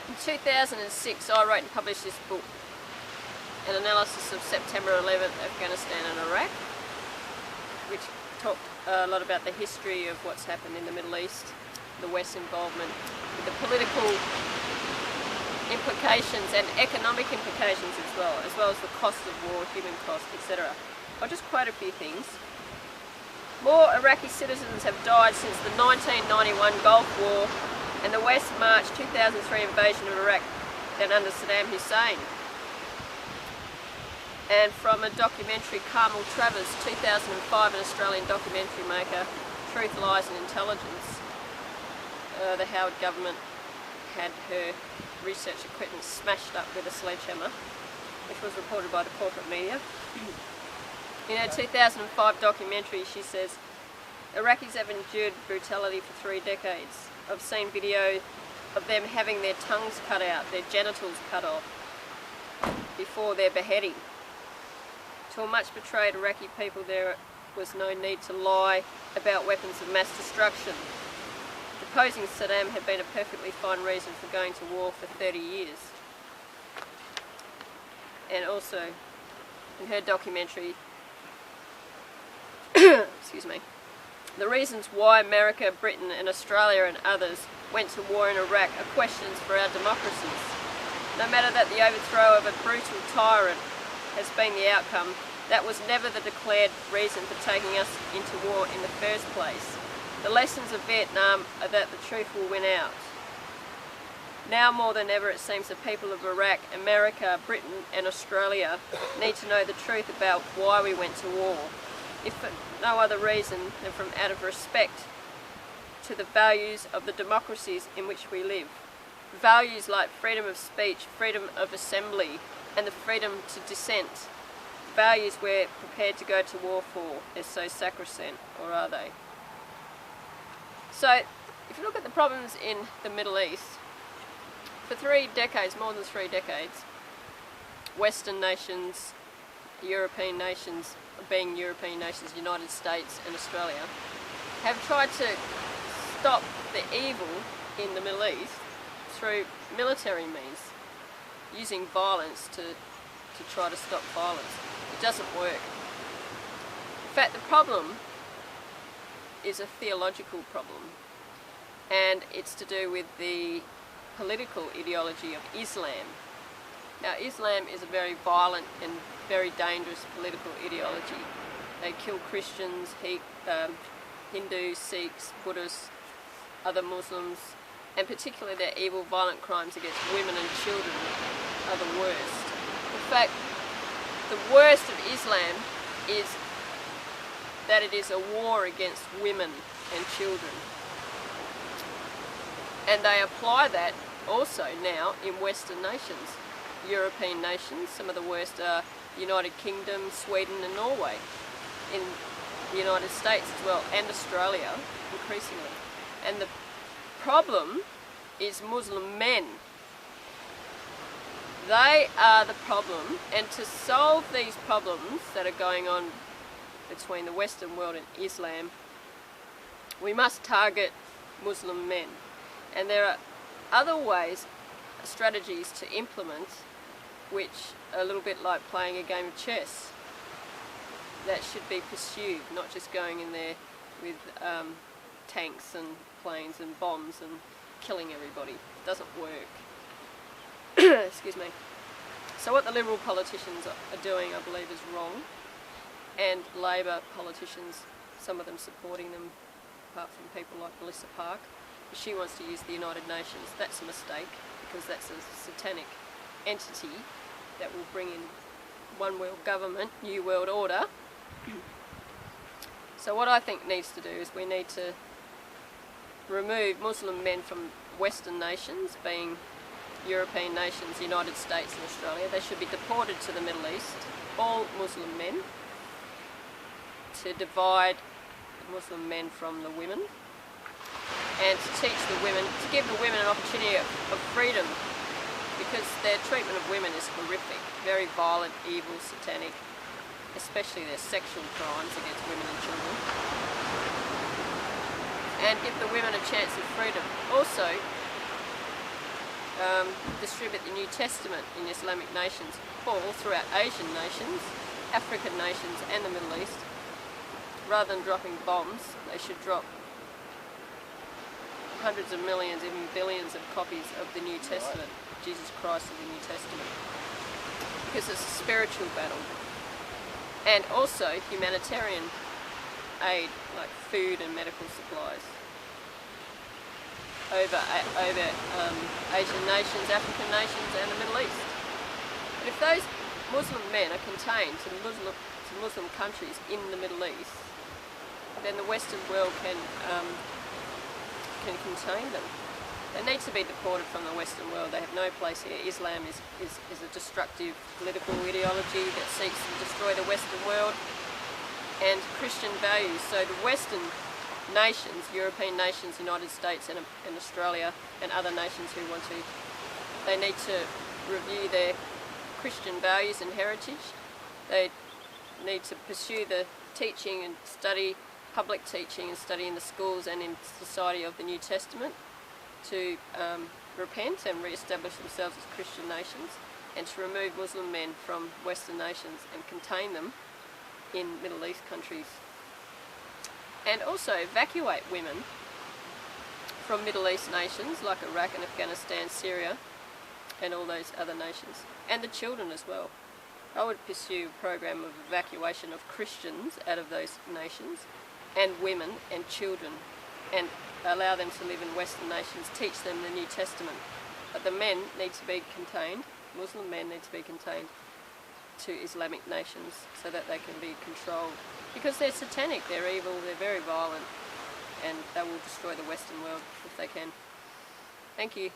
In 2006 I wrote and published this book, an analysis of September 11th, Afghanistan and Iraq, which talked a lot about the history of what's happened in the Middle East, the West's involvement, with the political implications and economic implications as well as the cost of war, human cost, etc. I'll just quote a few things. More Iraqi citizens have died since the 1991 Gulf War and the West March 2003 invasion of Iraq than under Saddam Hussein. And from a documentary, Carmel Travers, 2005, an Australian documentary maker, Truth, Lies and Intelligence. The Howard government had her research equipment smashed up with a sledgehammer, which was reported by the corporate media. In her 2005 documentary, she says, Iraqis have endured brutality for 3 decades. I've seen video of them having their tongues cut out, their genitals cut off, before their beheading. To a much betrayed Iraqi people, there was no need to lie about weapons of mass destruction. Deposing Saddam had been a perfectly fine reason for going to war for 30 years. And also, in her documentary, excuse me, the reasons why America, Britain and Australia and others went to war in Iraq are questions for our democracies. No matter that the overthrow of a brutal tyrant has been the outcome, that was never the declared reason for taking us into war in the first place. The lessons of Vietnam are that the truth will win out. Now more than ever it seems the people of Iraq, America, Britain and Australia need to know the truth about why we went to war, if for no other reason than from out of respect to the values of the democracies in which we live. Values like freedom of speech, freedom of assembly and the freedom to dissent. Values we're prepared to go to war for are so sacrosanct, or are they? So, if you look at the problems in the Middle East, for 3 decades, more than 3 decades, Western nations, European nations, being European nations, United States and Australia, have tried to stop the evil in the Middle East through military means, using violence to try to stop violence. It doesn't work. In fact, the problem is a theological problem, and it's to do with the political ideology of Islam. Now, Islam is a very violent and very dangerous political ideology. They kill Christians, Hindus, Sikhs, Buddhists, other Muslims, and particularly their evil, violent crimes against women and children are the worst. In fact, the worst of Islam is that it is a war against women and children. And they apply that also now in Western nations, European nations. Some of the worst are the United Kingdom, Sweden and Norway. In the United States as well, and Australia increasingly. And the problem is Muslim men. They are the problem, and to solve these problems that are going on between the Western world and Islam, we must target Muslim men. And there are other ways, strategies to implement, which are a little bit like playing a game of chess, that should be pursued, not just going in there with tanks and planes and bombs and killing everybody. It doesn't work. Excuse me. So what the Liberal politicians are doing, I believe, is wrong, and Labor politicians, some of them supporting them, apart from people like Melissa Park. She wants to use the United Nations. That's a mistake, because that's a satanic entity that will bring in one world government, new world order. So what I think needs to do is we need to remove Muslim men from Western nations, being European nations, United States and Australia. They should be deported to the Middle East, all Muslim men, to divide Muslim men from the women, and to teach the women, to give the women an opportunity of freedom, because their treatment of women is horrific, very violent, evil, satanic, especially their sexual crimes against women and children, and give the women a chance of freedom. Also, distribute the New Testament in Islamic nations, or throughout Asian nations, African nations and the Middle East. Rather than dropping bombs, they should drop hundreds of millions, even billions of copies of the New Testament, Jesus Christ of the New Testament, because it's a spiritual battle. And also humanitarian aid, like food and medical supplies, over Asian nations, African nations and the Middle East. But if those Muslim men are contained to Muslim countries in the Middle East, then the Western world can contain them. They need to be deported from the Western world. They have no place here. Islam is a destructive political ideology that seeks to destroy the Western world and Christian values. So the Western nations, European nations, United States and Australia and other nations who want to, they need to review their Christian values and heritage. They need to pursue the teaching and study, public teaching and study in the schools and in society of the New Testament, to repent and re-establish themselves as Christian nations, and to remove Muslim men from Western nations and contain them in Middle East countries. And also evacuate women from Middle East nations like Iraq and Afghanistan, Syria and all those other nations, and the children as well. I would pursue a program of evacuation of Christians out of those nations, and women and children, and allow them to live in Western nations, teach them the New Testament. But the men need to be contained, Muslim men need to be contained to Islamic nations so that they can be controlled. Because they're satanic, they're evil, they're very violent, and they will destroy the Western world if they can. Thank you.